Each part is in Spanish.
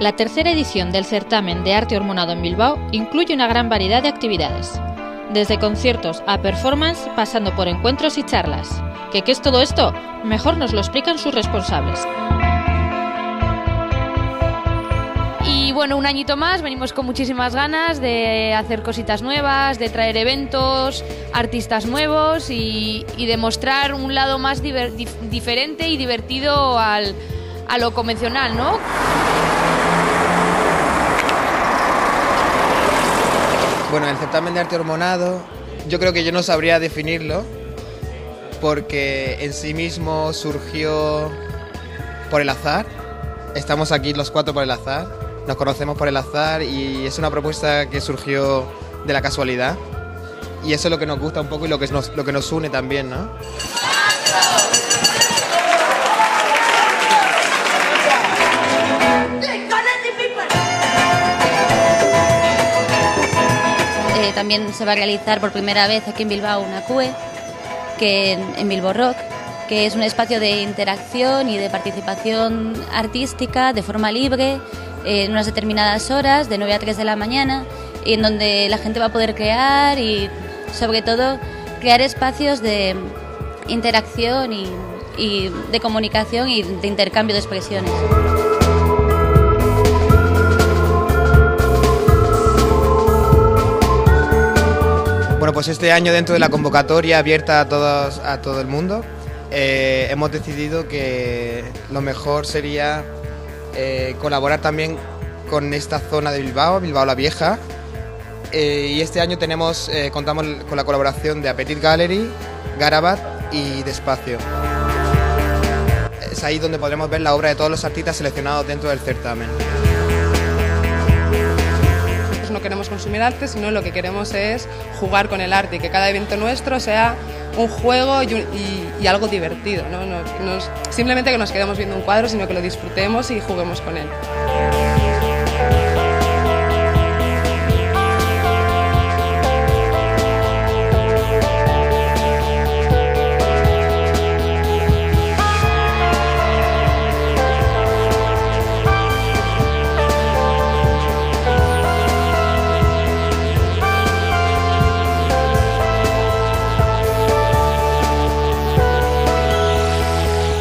La tercera edición del certamen de arte hormonado en Bilbao incluye una gran variedad de actividades, desde conciertos a performance pasando por encuentros y charlas. ¿Qué es todo esto? Mejor nos lo explican sus responsables. Y bueno, un añito más, venimos con muchísimas ganas de hacer cositas nuevas, de traer eventos, artistas nuevos y demostrar un lado más diferente y divertido a lo convencional, ¿no? Bueno, el certamen de arte hormonado, yo creo que yo no sabría definirlo, porque en sí mismo surgió por el azar. Estamos aquí los cuatro por el azar, nos conocemos por el azar y es una propuesta que surgió de la casualidad. Y eso es lo que nos gusta un poco y lo que nos une también, ¿no? También se va a realizar por primera vez aquí en Bilbao una CUE, en Bilbo Rock, que es un espacio de interacción y de participación artística de forma libre en unas determinadas horas, de 9 a 3 de la mañana, en donde la gente va a poder crear y, sobre todo, crear espacios de interacción y de comunicación y de intercambio de expresiones. Bueno, pues este año, dentro de la convocatoria abierta a todo el mundo, hemos decidido que lo mejor sería colaborar también con esta zona de Bilbao, Bilbao la Vieja, y este año contamos con la colaboración de Appetit Gallery, Garabat y Despacio. Es ahí donde podremos ver la obra de todos los artistas seleccionados dentro del certamen. No queremos consumir arte, sino lo que queremos es jugar con el arte y que cada evento nuestro sea un juego y algo divertido, ¿no? Simplemente que nos quedemos viendo un cuadro, sino que lo disfrutemos y juguemos con él.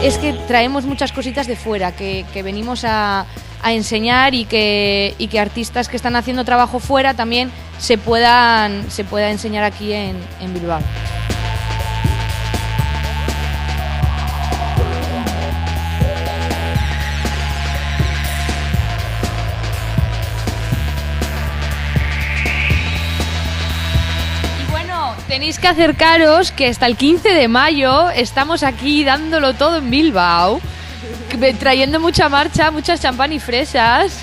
Es que traemos muchas cositas de fuera que venimos a enseñar y que artistas que están haciendo trabajo fuera también se pueda enseñar aquí en Bilbao. Tenéis que acercaros, que hasta el 15 de mayo estamos aquí dándolo todo en Bilbao, trayendo mucha marcha, muchas champán y fresas.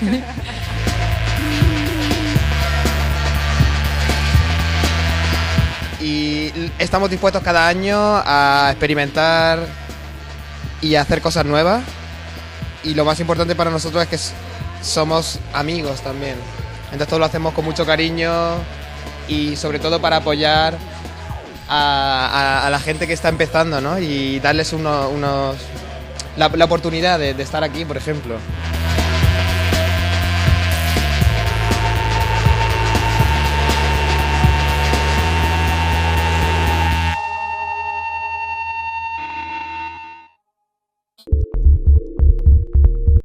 Y estamos dispuestos cada año a experimentar y a hacer cosas nuevas. Y lo más importante para nosotros es que somos amigos también. Entonces todo lo hacemos con mucho cariño y sobre todo para apoyar a la gente que está empezando, ¿no? Y darles la oportunidad de estar aquí, por ejemplo.